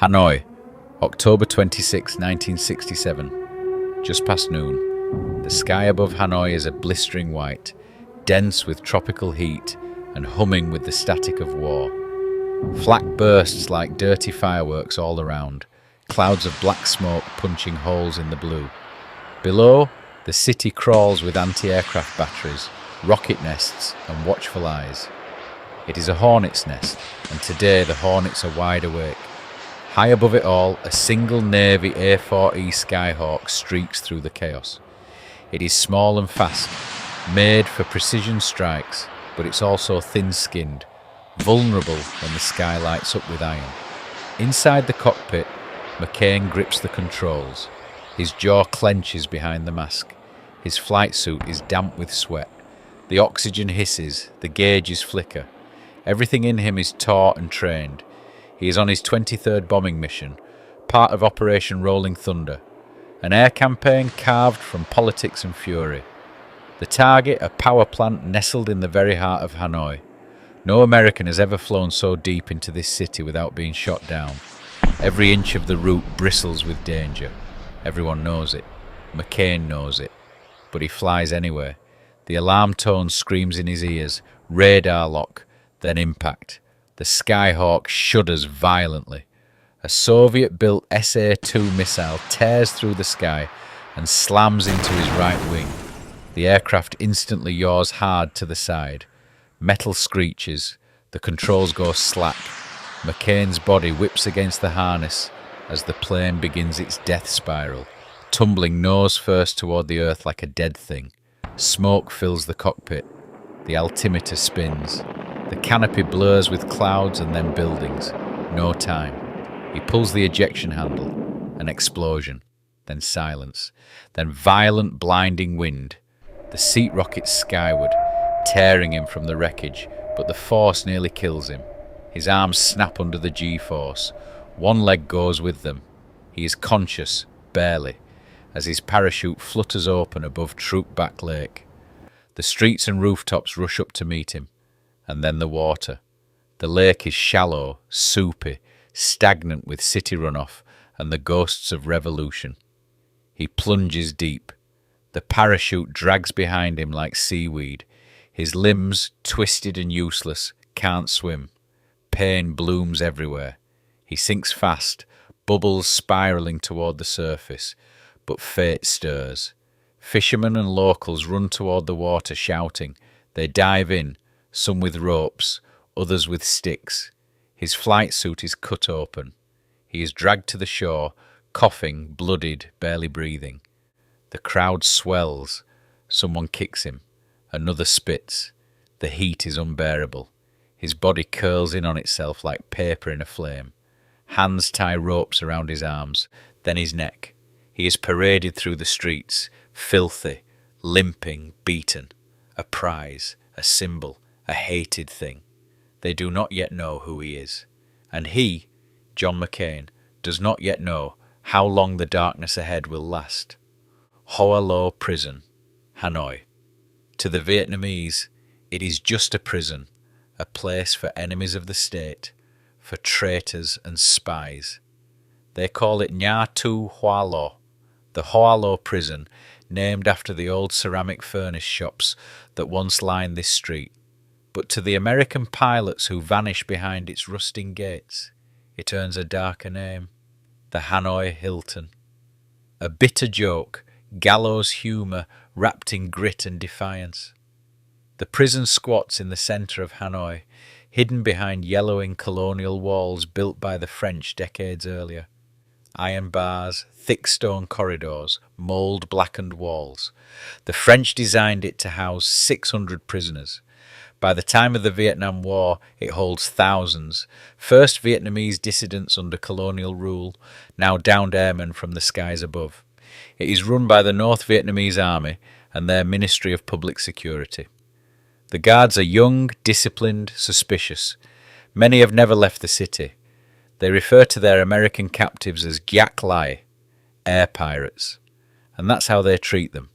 Hanoi, October 26, 1967. Just past noon. The sky above Hanoi is a blistering white, dense with tropical heat and humming with the static of war. Flak bursts like dirty fireworks all around, clouds of black smoke punching holes in the blue. Below, the city crawls with anti-aircraft batteries, rocket nests and watchful eyes. It is a hornet's nest, and today the hornets are wide awake. High above it all, a single Navy A4E Skyhawk streaks through the chaos. It is small and fast, made for precision strikes, but it's also thin-skinned, vulnerable when the sky lights up with iron. Inside the cockpit, McCain grips the controls. His jaw clenches behind the mask. His flight suit is damp with sweat. The oxygen hisses, the gauges flicker. Everything in him is taut and trained. He is on his 23rd bombing mission, part of Operation Rolling Thunder, an air campaign carved from politics and fury. The target, a power plant nestled in the very heart of Hanoi. No American has ever flown so deep into this city without being shot down. Every inch of the route bristles with danger. Everyone knows it. McCain knows it. But he flies anyway. The alarm tone screams in his ears. Radar lock, then impact. The Skyhawk shudders violently. A Soviet-built SA-2 missile tears through the sky and slams into his right wing. The aircraft instantly yaws hard to the side. Metal screeches. The controls go slack. McCain's body whips against the harness as the plane begins its death spiral, tumbling nose first toward the earth like a dead thing. Smoke fills the cockpit. The altimeter spins. The canopy blurs with clouds and then buildings. No time. He pulls the ejection handle. An explosion. Then silence. Then violent, blinding wind. The seat rockets skyward, tearing him from the wreckage, but the force nearly kills him. His arms snap under the G-force. One leg goes with them. He is conscious, barely, as his parachute flutters open above Troopback Lake. The streets and rooftops rush up to meet him. And then the water. The lake is shallow, soupy, stagnant with city runoff and the ghosts of revolution. He plunges deep. The parachute drags behind him like seaweed. His limbs, twisted and useless, can't swim. Pain blooms everywhere. He sinks fast, bubbles spiralling toward the surface. But fate stirs. Fishermen and locals run toward the water shouting. They dive in. Some with ropes, others with sticks. His flight suit is cut open. He is dragged to the shore, coughing, bloodied, barely breathing. The crowd swells. Someone kicks him. Another spits. The heat is unbearable. His body curls in on itself like paper in a flame. Hands tie ropes around his arms, then his neck. He is paraded through the streets, filthy, limping, beaten. A prize, a symbol. A hated thing. They do not yet know who he is. And he, John McCain, does not yet know how long the darkness ahead will last. Hoa Lo Prison, Hanoi. To the Vietnamese, it is just a prison, a place for enemies of the state, for traitors and spies. They call it Nha Tu Hoa Lo, the Hoa Lo prison, named after the old ceramic furnace shops that once lined this street. But to the American pilots who vanish behind its rusting gates, it earns a darker name, the Hanoi Hilton. A bitter joke, gallows humour wrapped in grit and defiance. The prison squats in the centre of Hanoi, hidden behind yellowing colonial walls built by the French decades earlier. Iron bars, thick stone corridors, mould-blackened walls. The French designed it to house 600 prisoners. By the time of the Vietnam War, it holds thousands. First Vietnamese dissidents under colonial rule, now downed airmen from the skies above. It is run by the North Vietnamese Army and their Ministry of Public Security. The guards are young, disciplined, suspicious. Many have never left the city. They refer to their American captives as Giak Lai, air pirates. And that's how they treat them.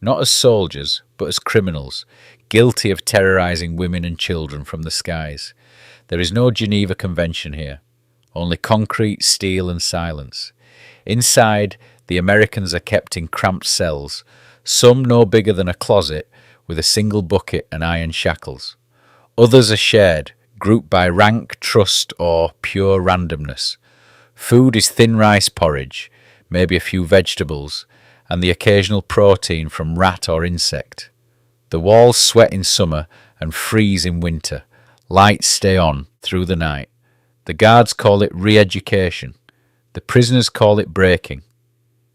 Not as soldiers, but as criminals, guilty of terrorizing women and children from the skies. There is no Geneva Convention here. Only concrete, steel, and silence. Inside, the Americans are kept in cramped cells, some no bigger than a closet, with a single bucket and iron shackles. Others are shared, grouped by rank, trust, or pure randomness. Food is thin rice porridge, maybe a few vegetables, and the occasional protein from rat or insect. The walls sweat in summer and freeze in winter. Lights stay on through the night. The guards call it re-education. The prisoners call it breaking.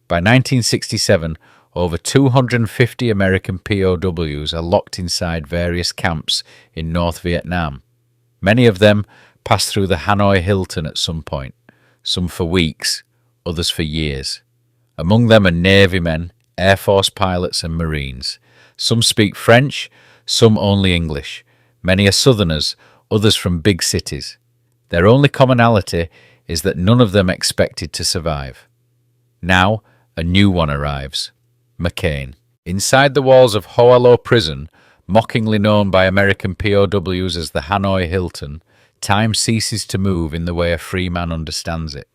By 1967, over 250 American POWs are locked inside various camps in North Vietnam. Many of them pass through the Hanoi Hilton at some point, some for weeks, others for years. Among them are Navy men, Air Force pilots and Marines. Some speak French, some only English. Many are Southerners, others from big cities. Their only commonality is that none of them expected to survive. Now, a new one arrives. McCain. Inside the walls of Hoa Lo prison, mockingly known by American POWs as the Hanoi Hilton, time ceases to move in the way a free man understands it.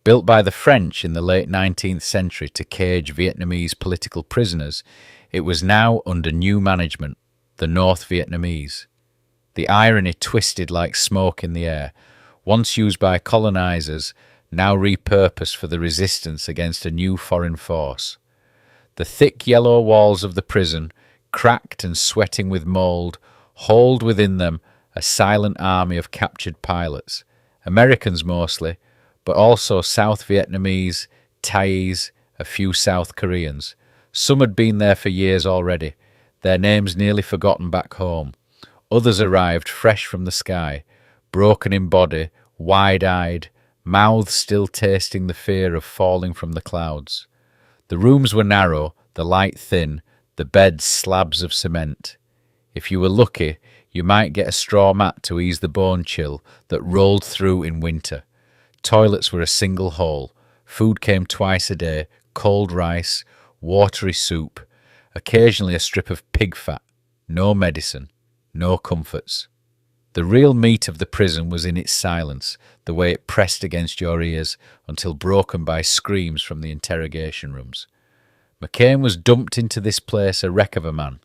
Built by the French in the late 19th century to cage Vietnamese political prisoners, it was now under new management, the North Vietnamese. The irony twisted like smoke in the air, once used by colonizers, now repurposed for the resistance against a new foreign force. The thick yellow walls of the prison, cracked and sweating with mould, hold within them a silent army of captured pilots, Americans mostly, but also South Vietnamese, Thais, a few South Koreans. Some had been there for years already, their names nearly forgotten back home. Others arrived fresh from the sky, broken in body, wide-eyed, mouths still tasting the fear of falling from the clouds. The rooms were narrow, the light thin, the beds slabs of cement. If you were lucky, you might get a straw mat to ease the bone chill that rolled through in winter. Toilets were a single hole. Food came twice a day, cold rice, watery soup, occasionally a strip of pig fat. No medicine, no comforts. The real meat of the prison was in its silence, the way it pressed against your ears until broken by screams from the interrogation rooms. McCain was dumped into this place a wreck of a man,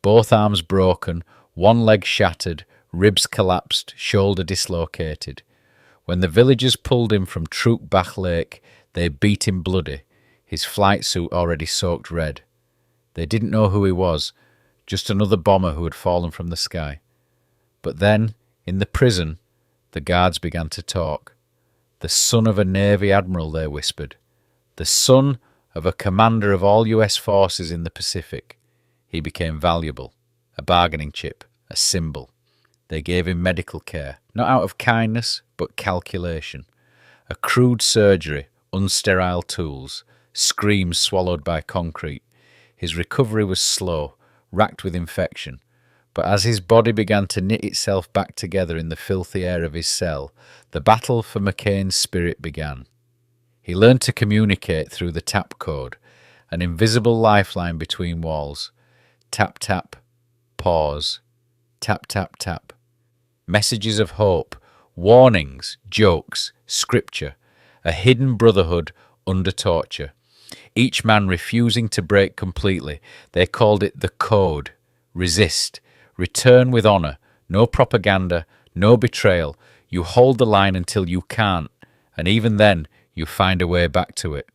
both arms broken, one leg shattered, ribs collapsed, shoulder dislocated. When the villagers pulled him from Troop Bach Lake, they beat him bloody, his flight suit already soaked red. They didn't know who he was, just another bomber who had fallen from the sky. But then, in the prison, the guards began to talk. The son of a Navy admiral, they whispered. The son of a commander of all US forces in the Pacific. He became valuable, a bargaining chip, a symbol. They gave him medical care, not out of kindness, but calculation. A crude surgery, unsterile tools, screams swallowed by concrete. His recovery was slow, racked with infection. But as his body began to knit itself back together in the filthy air of his cell, the battle for McCain's spirit began. He learned to communicate through the tap code, an invisible lifeline between walls. Tap, tap, pause, tap, tap, tap. Messages of hope, warnings, jokes, scripture, a hidden brotherhood under torture. Each man refusing to break completely. They called it the code. Resist. Return with honour. No propaganda, no betrayal. You hold the line until you can't, and even then you find a way back to it.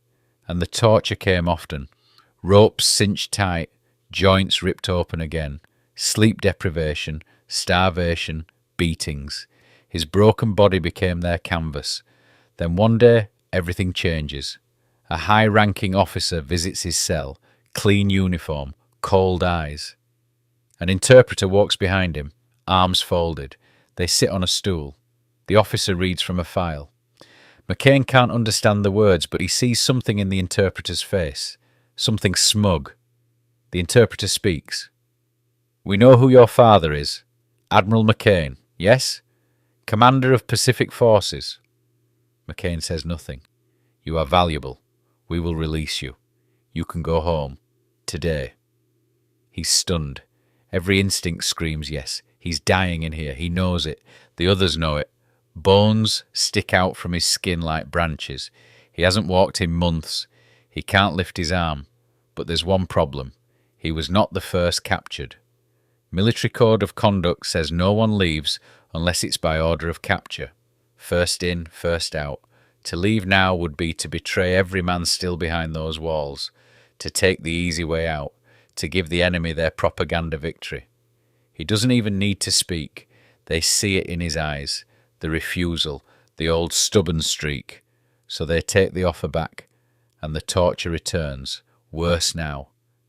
And the torture came often. Ropes cinched tight, joints ripped open again, sleep deprivation, starvation, beatings. His broken body became their canvas. Then one day, everything changes. A high-ranking officer visits his cell, clean uniform, cold eyes. An interpreter walks behind him, arms folded. They sit on a stool. The officer reads from a file. McCain can't understand the words, but he sees something in the interpreter's face, something smug. The interpreter speaks. "We know who your father is. Admiral McCain, yes? Commander of Pacific Forces." McCain says nothing. "You are valuable. We will release you. You can go home. Today." He's stunned. Every instinct screams yes. He's dying in here. He knows it. The others know it. Bones stick out from his skin like branches. He hasn't walked in months. He can't lift his arm. But there's one problem. He was not the first captured. Military Code of Conduct says no one leaves unless it's by order of capture. First in, first out. To leave now would be to betray every man still behind those walls, to take the easy way out, to give the enemy their propaganda victory. He doesn't even need to speak. They see it in his eyes, the refusal, the old stubborn streak. So they take the offer back, and the torture returns, worse now,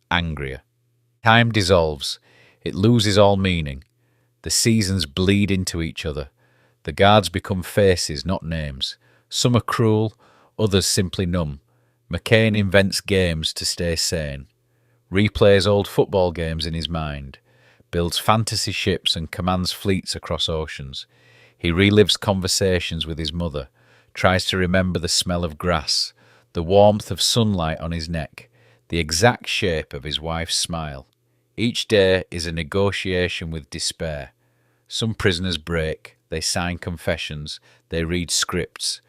angrier. Time dissolves. It loses all meaning. The seasons bleed into each other. The guards become faces, not names. Some are cruel, others simply numb. McCain invents games to stay sane. Replays old football games in his mind. Builds fantasy ships and commands fleets across oceans. He relives conversations with his mother. Tries to remember the smell of grass, the warmth of sunlight on his neck, the exact shape of his wife's smile. Each day is a negotiation with despair. Some prisoners break, they sign confessions, they read scripts.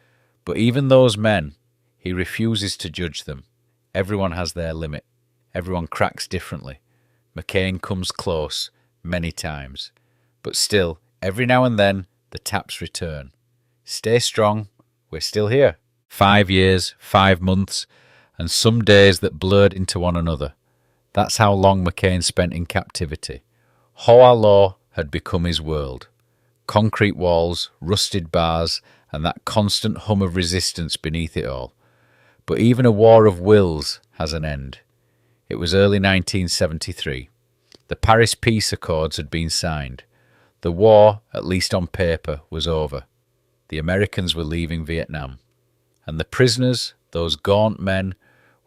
But even those men, he refuses to judge them. Everyone has their limit. Everyone cracks differently. McCain comes close, many times. But still, every now and then, the taps return. Stay strong, we're still here. 5 years, 5 months, and some days that blurred into one another. That's how long McCain spent in captivity. Hoa Lo had become his world. Concrete walls, rusted bars, and that constant hum of resistance beneath it all. But even a war of wills has an end. It was early 1973. The Paris Peace Accords had been signed. The war, at least on paper, was over. The Americans were leaving Vietnam. And the prisoners, those gaunt men,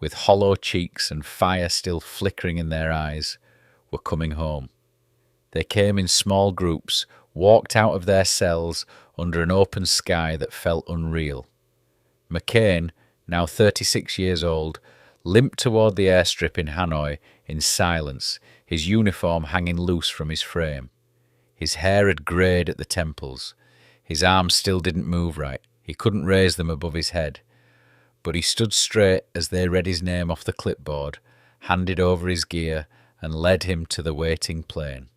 with hollow cheeks and fire still flickering in their eyes, were coming home. They came in small groups, walked out of their cells under an open sky that felt unreal. McCain, now 36 years old, limped toward the airstrip in Hanoi in silence, his uniform hanging loose from his frame. His hair had greyed at the temples. His arms still didn't move right. He couldn't raise them above his head. But he stood straight as they read his name off the clipboard, handed over his gear, and led him to the waiting plane.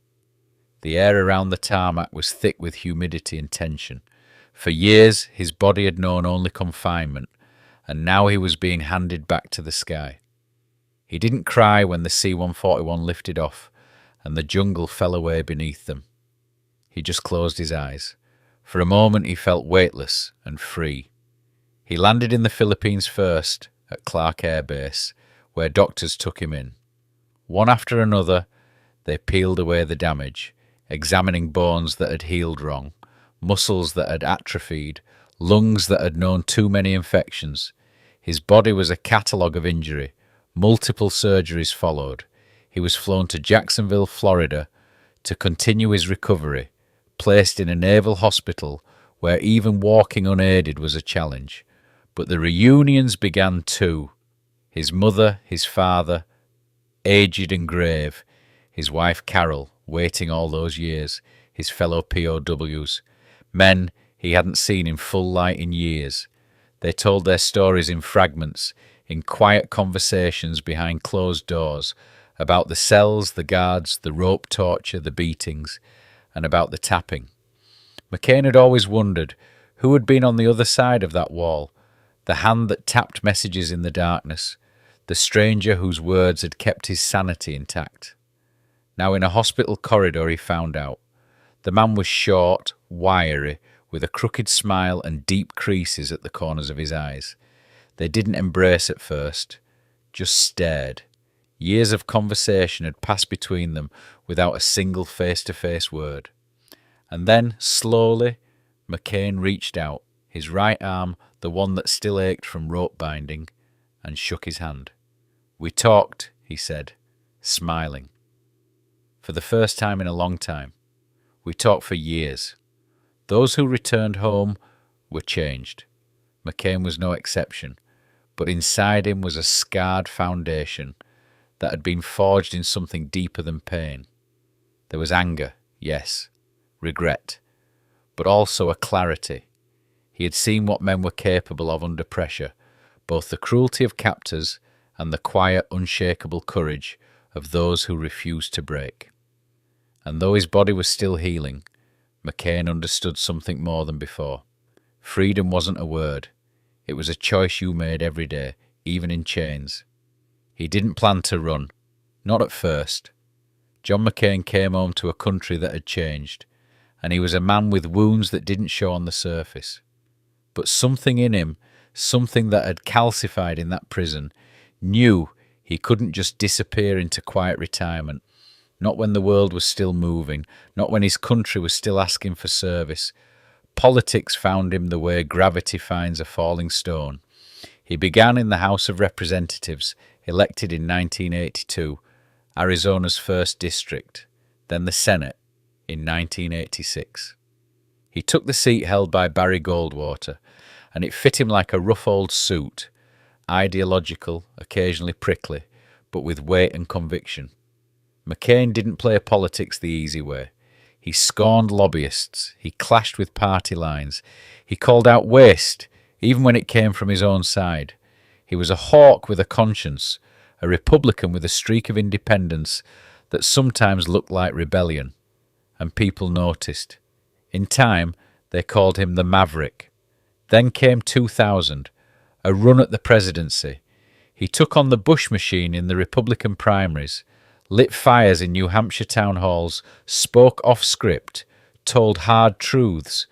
The air around the tarmac was thick with humidity and tension. For years, his body had known only confinement, and now he was being handed back to the sky. He didn't cry when the C-141 lifted off, and the jungle fell away beneath them. He just closed his eyes. For a moment he felt weightless and free. He landed in the Philippines first, at Clark Air Base, where doctors took him in. One after another, they peeled away the damage, examining bones that had healed wrong, muscles that had atrophied, lungs that had known too many infections. His body was a catalogue of injury. Multiple surgeries followed. He was flown to Jacksonville, Florida, to continue his recovery, placed in a naval hospital where even walking unaided was a challenge. But the reunions began too. His mother, his father, aged and grave, his wife Carol, waiting all those years, his fellow POWs, men he hadn't seen in full light in years. They told their stories in fragments, in quiet conversations behind closed doors, about the cells, the guards, the rope torture, the beatings, and about the tapping. McCain had always wondered who had been on the other side of that wall, the hand that tapped messages in the darkness, the stranger whose words had kept his sanity intact. Now in a hospital corridor he found out. The man was short, wiry, with a crooked smile and deep creases at the corners of his eyes. They didn't embrace at first, just stared. Years of conversation had passed between them without a single face-to-face word. And then, slowly, McCain reached out, his right arm, the one that still ached from rope binding, and shook his hand. "We talked," he said, smiling. For the first time in a long time. We talked for years. Those who returned home were changed. McCain was no exception, but inside him was a scarred foundation that had been forged in something deeper than pain. There was anger, yes, regret, but also a clarity. He had seen what men were capable of under pressure, both the cruelty of captors and the quiet, unshakable courage of those who refused to break. And though his body was still healing, McCain understood something more than before. Freedom wasn't a word. It was a choice you made every day, even in chains. He didn't plan to run. Not at first. John McCain came home to a country that had changed, and he was a man with wounds that didn't show on the surface. But something in him, something that had calcified in that prison, knew he couldn't just disappear into quiet retirement. Not when the world was still moving, not when his country was still asking for service. Politics found him the way gravity finds a falling stone. He began in the House of Representatives, elected in 1982, Arizona's 1st district, then the Senate in 1986. He took the seat held by Barry Goldwater, and it fit him like a rough old suit, ideological, occasionally prickly, but with weight and conviction. McCain didn't play politics the easy way. He scorned lobbyists. He clashed with party lines. He called out waste, even when it came from his own side. He was a hawk with a conscience, a Republican with a streak of independence that sometimes looked like rebellion. And people noticed. In time, they called him the Maverick. Then came 2000, a run at the presidency. He took on the Bush machine in the Republican primaries, lit fires in New Hampshire town halls, spoke off script, told hard truths.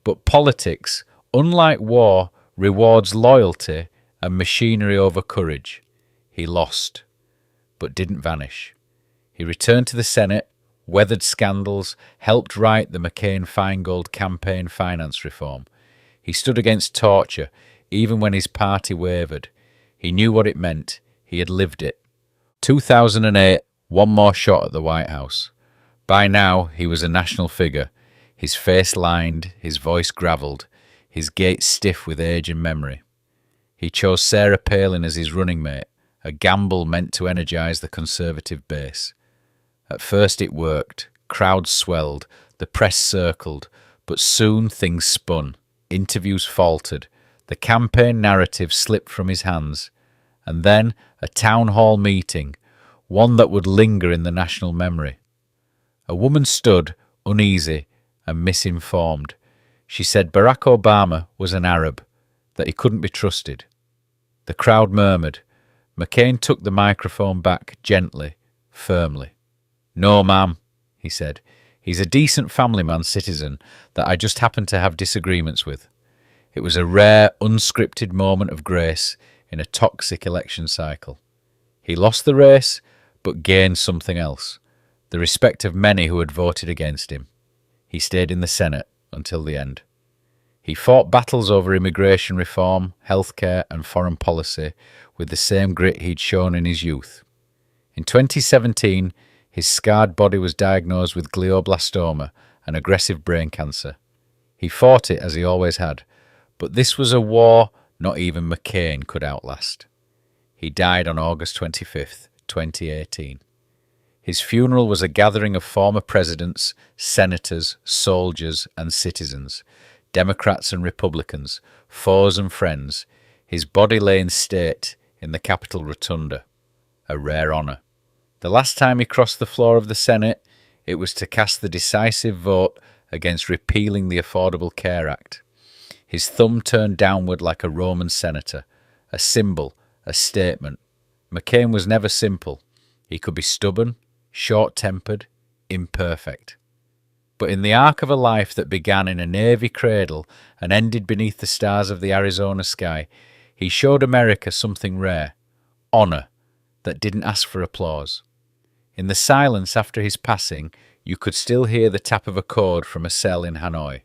But politics, unlike war, rewards loyalty and machinery over courage. He lost, but didn't vanish. He returned to the Senate, weathered scandals, helped write the McCain-Feingold campaign finance reform. He stood against torture, even when his party wavered. He knew what it meant. He had lived it. 2008, one more shot at the White House. By now, he was a national figure, his face lined, his voice gravelled, his gait stiff with age and memory. He chose Sarah Palin as his running mate, a gamble meant to energise the Conservative base. At first it worked, crowds swelled, the press circled, but soon things spun, interviews faltered, the campaign narrative slipped from his hands, and then a town hall meeting, one that would linger in the national memory. A woman stood, uneasy and misinformed. She said Barack Obama was an Arab, that he couldn't be trusted. The crowd murmured. McCain took the microphone back gently, firmly. "No, ma'am," he said. "He's a decent family man citizen that I just happen to have disagreements with." It was a rare, unscripted moment of grace in a toxic election cycle. He lost the race, but gained something else, the respect of many who had voted against him. He stayed in the Senate until the end. He fought battles over immigration reform, healthcare and foreign policy with the same grit he'd shown in his youth. In 2017, his scarred body was diagnosed with glioblastoma, an aggressive brain cancer. He fought it as he always had, but this was a war not even McCain could outlast. He died on August 25th, 2018. His funeral was a gathering of former presidents, senators, soldiers and citizens, Democrats and Republicans, foes and friends. His body lay in state in the Capitol Rotunda, a rare honour. The last time he crossed the floor of the Senate, it was to cast the decisive vote against repealing the Affordable Care Act. His thumb turned downward like a Roman senator, a symbol, a statement. McCain was never simple. He could be stubborn, short-tempered, imperfect. But in the arc of a life that began in a Navy cradle and ended beneath the stars of the Arizona sky, he showed America something rare, honour, that didn't ask for applause. In the silence after his passing, you could still hear the tap of a cord from a cell in Hanoi.